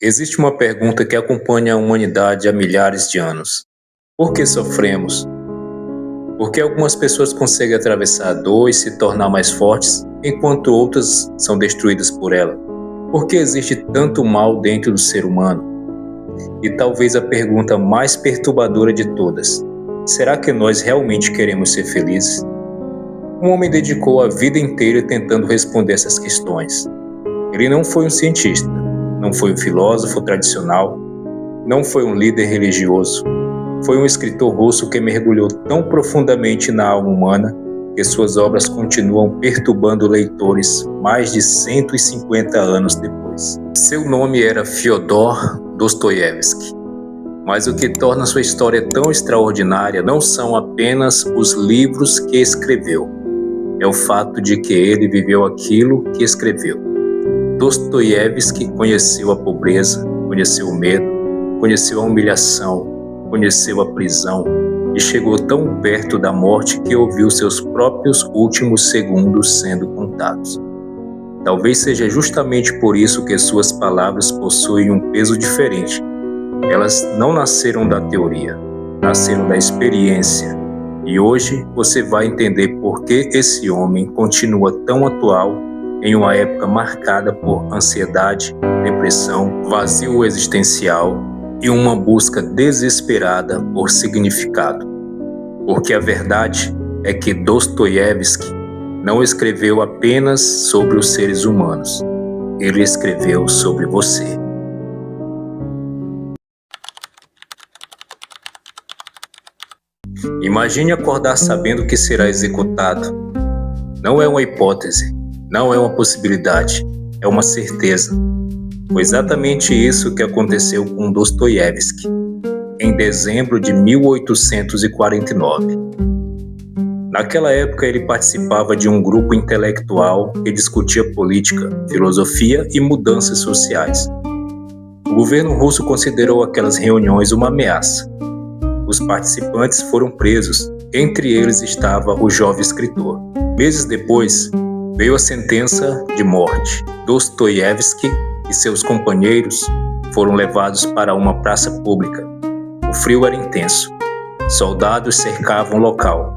Existe uma pergunta que acompanha a humanidade há milhares de anos. Por que sofremos? Por que algumas pessoas conseguem atravessar a dor e se tornar mais fortes, enquanto outras são destruídas por ela? Por que existe tanto mal dentro do ser humano? E talvez a pergunta mais perturbadora de todas: será que nós realmente queremos ser felizes? Um homem dedicou a vida inteira tentando responder essas questões. Ele não foi um cientista, não foi um filósofo tradicional, não foi um líder religioso. Foi um escritor russo que mergulhou tão profundamente na alma humana que suas obras continuam perturbando leitores mais de 150 anos depois. Seu nome era Fyodor Dostoiévski. Mas o que torna sua história tão extraordinária não são apenas os livros que escreveu. É o fato de que ele viveu aquilo que escreveu. Dostoiévski conheceu a pobreza, conheceu o medo, conheceu a humilhação, conheceu a prisão e chegou tão perto da morte que ouviu seus próprios últimos segundos sendo contados. Talvez seja justamente por isso que suas palavras possuem um peso diferente. Elas não nasceram da teoria, nasceram da experiência. E hoje você vai entender por que esse homem continua tão atual em uma época marcada por ansiedade, depressão, vazio existencial e uma busca desesperada por significado. Porque a verdade é que Dostoiévski não escreveu apenas sobre os seres humanos, ele escreveu sobre você. Imagine acordar sabendo que será executado. Não é uma hipótese, não é uma possibilidade, é uma certeza. Foi exatamente isso que aconteceu com Dostoiévski, em dezembro de 1849. Naquela época ele participava de um grupo intelectual que discutia política, filosofia e mudanças sociais. O governo russo considerou aquelas reuniões uma ameaça. Os participantes foram presos, entre eles estava o jovem escritor. Meses depois, veio a sentença de morte. Dostoiévski e seus companheiros foram levados para uma praça pública. O frio era intenso. Soldados cercavam o local.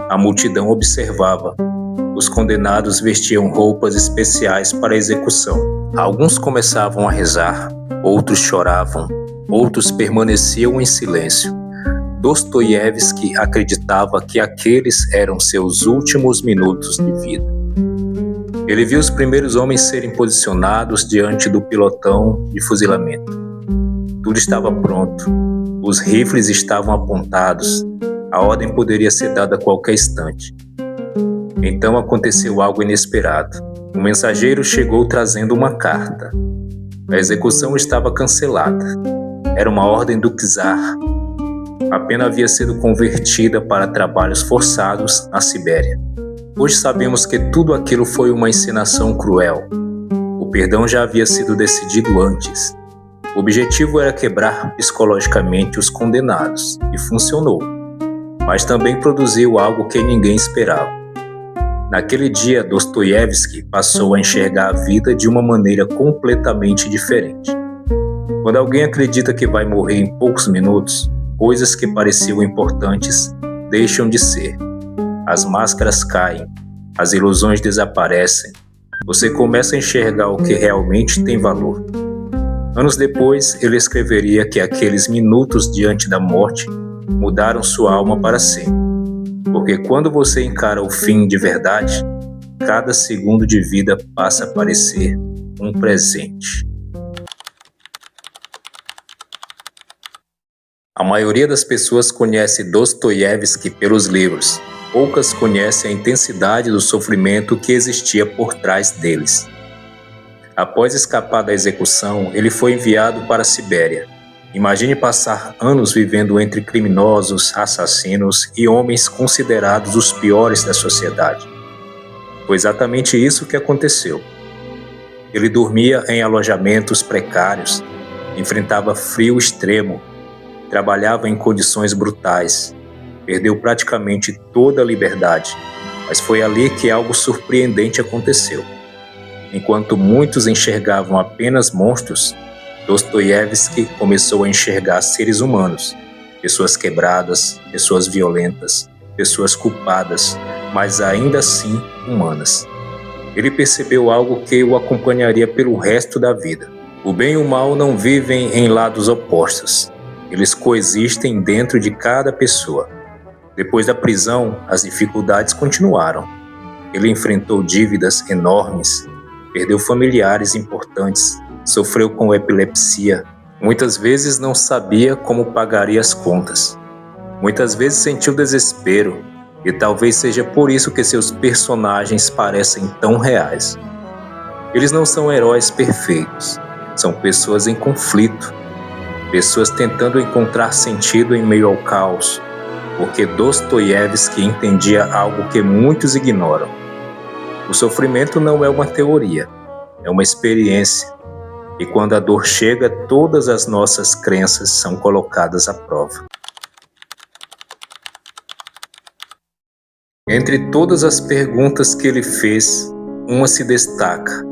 A multidão observava. Os condenados vestiam roupas especiais para a execução. Alguns começavam a rezar, outros choravam, outros permaneciam em silêncio. Dostoiévski acreditava que aqueles eram seus últimos minutos de vida. Ele viu os primeiros homens serem posicionados diante do pilotão de fuzilamento. Tudo estava pronto. Os rifles estavam apontados. A ordem poderia ser dada a qualquer instante. Então aconteceu algo inesperado. Um mensageiro chegou trazendo uma carta. A execução estava cancelada. Era uma ordem do czar. A pena havia sido convertida para trabalhos forçados na Sibéria. Hoje sabemos que tudo aquilo foi uma encenação cruel. O perdão já havia sido decidido antes. O objetivo era quebrar psicologicamente os condenados, e funcionou. Mas também produziu algo que ninguém esperava. Naquele dia, Dostoiévski passou a enxergar a vida de uma maneira completamente diferente. Quando alguém acredita que vai morrer em poucos minutos, coisas que pareciam importantes deixam de ser. As máscaras caem, as ilusões desaparecem. Você começa a enxergar o que realmente tem valor. Anos depois, ele escreveria que aqueles minutos diante da morte mudaram sua alma para sempre. Porque quando você encara o fim de verdade, cada segundo de vida passa a parecer um presente. A maioria das pessoas conhece Dostoiévski pelos livros. Poucas conhecem a intensidade do sofrimento que existia por trás deles. Após escapar da execução, ele foi enviado para a Sibéria. Imagine passar anos vivendo entre criminosos, assassinos e homens considerados os piores da sociedade. Foi exatamente isso que aconteceu. Ele dormia em alojamentos precários, enfrentava frio extremo, trabalhava em condições brutais, perdeu praticamente toda a liberdade, mas foi ali que algo surpreendente aconteceu. Enquanto muitos enxergavam apenas monstros, Dostoiévski começou a enxergar seres humanos, pessoas quebradas, pessoas violentas, pessoas culpadas, mas ainda assim humanas. Ele percebeu algo que o acompanharia pelo resto da vida. O bem e o mal não vivem em lados opostos. Eles coexistem dentro de cada pessoa. Depois da prisão, as dificuldades continuaram. Ele enfrentou dívidas enormes, perdeu familiares importantes, sofreu com epilepsia. Muitas vezes não sabia como pagaria as contas. Muitas vezes sentiu desespero, e talvez seja por isso que seus personagens parecem tão reais. Eles não são heróis perfeitos, são pessoas em conflito, pessoas tentando encontrar sentido em meio ao caos, porque Dostoiévski entendia algo que muitos ignoram. O sofrimento não é uma teoria, é uma experiência, e quando a dor chega, todas as nossas crenças são colocadas à prova. Entre todas as perguntas que ele fez, uma se destaca.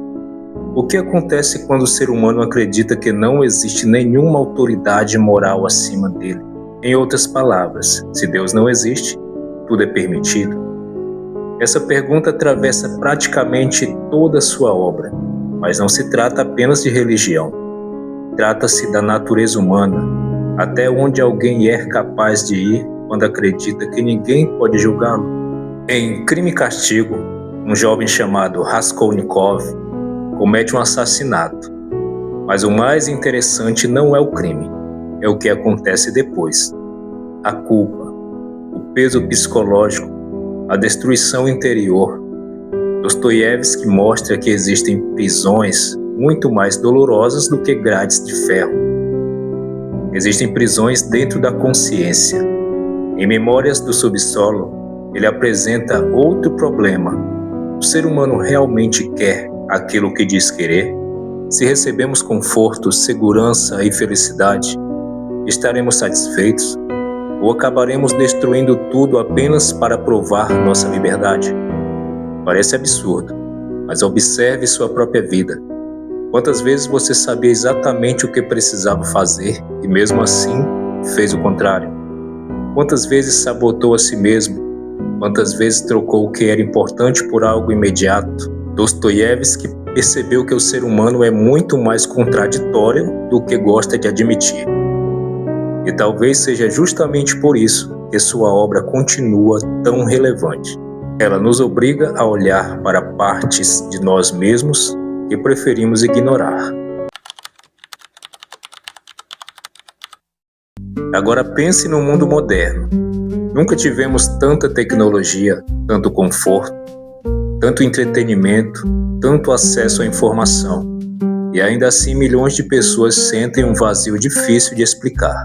O que acontece quando o ser humano acredita que não existe nenhuma autoridade moral acima dele? Em outras palavras, se Deus não existe, tudo é permitido? Essa pergunta atravessa praticamente toda a sua obra, mas não se trata apenas de religião. Trata-se da natureza humana, até onde alguém é capaz de ir quando acredita que ninguém pode julgá-lo. Em Crime e Castigo, um jovem chamado Raskolnikov comete um assassinato. Mas o mais interessante não é o crime, é o que acontece depois. A culpa, o peso psicológico, a destruição interior. Dostoiévski mostra que existem prisões muito mais dolorosas do que grades de ferro. Existem prisões dentro da consciência. Em Memórias do Subsolo, ele apresenta outro problema. O ser humano realmente quer aquilo que diz querer? Se recebemos conforto, segurança e felicidade, estaremos satisfeitos? Ou acabaremos destruindo tudo apenas para provar nossa liberdade? Parece absurdo, mas observe sua própria vida. Quantas vezes você sabia exatamente o que precisava fazer e mesmo assim fez o contrário? Quantas vezes sabotou a si mesmo? Quantas vezes trocou o que era importante por algo imediato? Dostoiévski percebeu que o ser humano é muito mais contraditório do que gosta de admitir. E talvez seja justamente por isso que sua obra continua tão relevante. Ela nos obriga a olhar para partes de nós mesmos que preferimos ignorar. Agora pense no mundo moderno. Nunca tivemos tanta tecnologia, tanto conforto, tanto entretenimento, tanto acesso à informação. E ainda assim milhões de pessoas sentem um vazio difícil de explicar.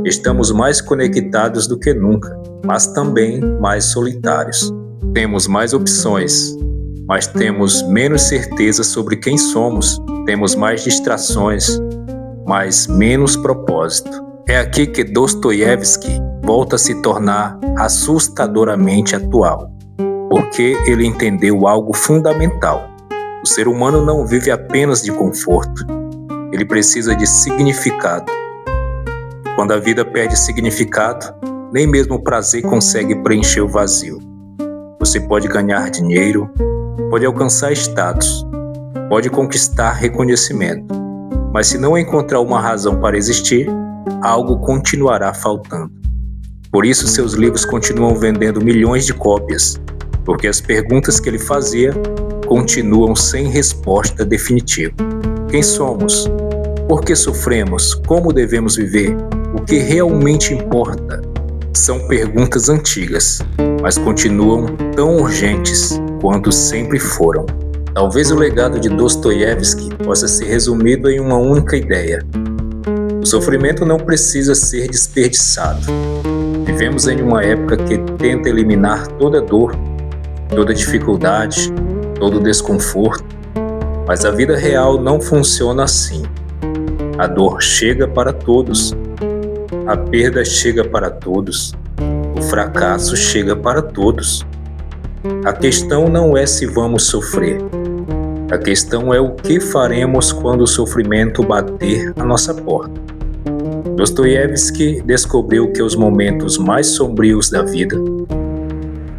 Estamos mais conectados do que nunca, mas também mais solitários. Temos mais opções, mas temos menos certeza sobre quem somos. Temos mais distrações, mas menos propósito. É aqui que Dostoiévski volta a se tornar assustadoramente atual, porque ele entendeu algo fundamental. O ser humano não vive apenas de conforto, ele precisa de significado. Quando a vida perde significado, nem mesmo o prazer consegue preencher o vazio. Você pode ganhar dinheiro, pode alcançar status, pode conquistar reconhecimento, mas se não encontrar uma razão para existir, algo continuará faltando. Por isso seus livros continuam vendendo milhões de cópias, porque as perguntas que ele fazia continuam sem resposta definitiva. Quem somos? Por que sofremos? Como devemos viver? O que realmente importa? São perguntas antigas, mas continuam tão urgentes quanto sempre foram. Talvez o legado de Dostoiévski possa ser resumido em uma única ideia. O sofrimento não precisa ser desperdiçado. Vivemos em uma época que tenta eliminar toda dor, toda dificuldade, todo desconforto, mas a vida real não funciona assim. A dor chega para todos, a perda chega para todos, o fracasso chega para todos. A questão não é se vamos sofrer, A questão é o que faremos quando o sofrimento bater à nossa porta. Dostoiévski descobriu que os momentos mais sombrios da vida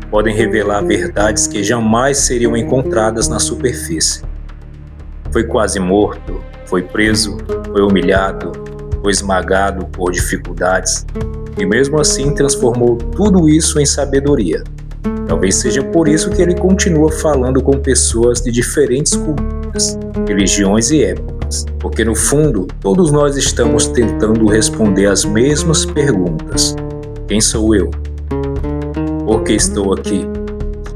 podem revelar verdades que jamais seriam encontradas na superfície. Foi quase morto, foi preso, foi humilhado, foi esmagado por dificuldades e mesmo assim transformou tudo isso em sabedoria. Talvez seja por isso que ele continua falando com pessoas de diferentes culturas, religiões e épocas, porque no fundo todos nós estamos tentando responder as mesmas perguntas: quem sou eu? Por que estou aqui?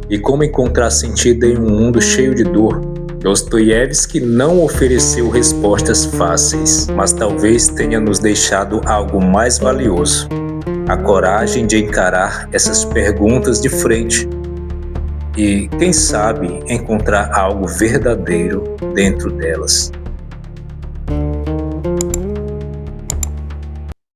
E como encontrar sentido em um mundo cheio de dor? Dostoiévski não ofereceu respostas fáceis, mas talvez tenha nos deixado algo mais valioso: a coragem de encarar essas perguntas de frente e, quem sabe, encontrar algo verdadeiro dentro delas.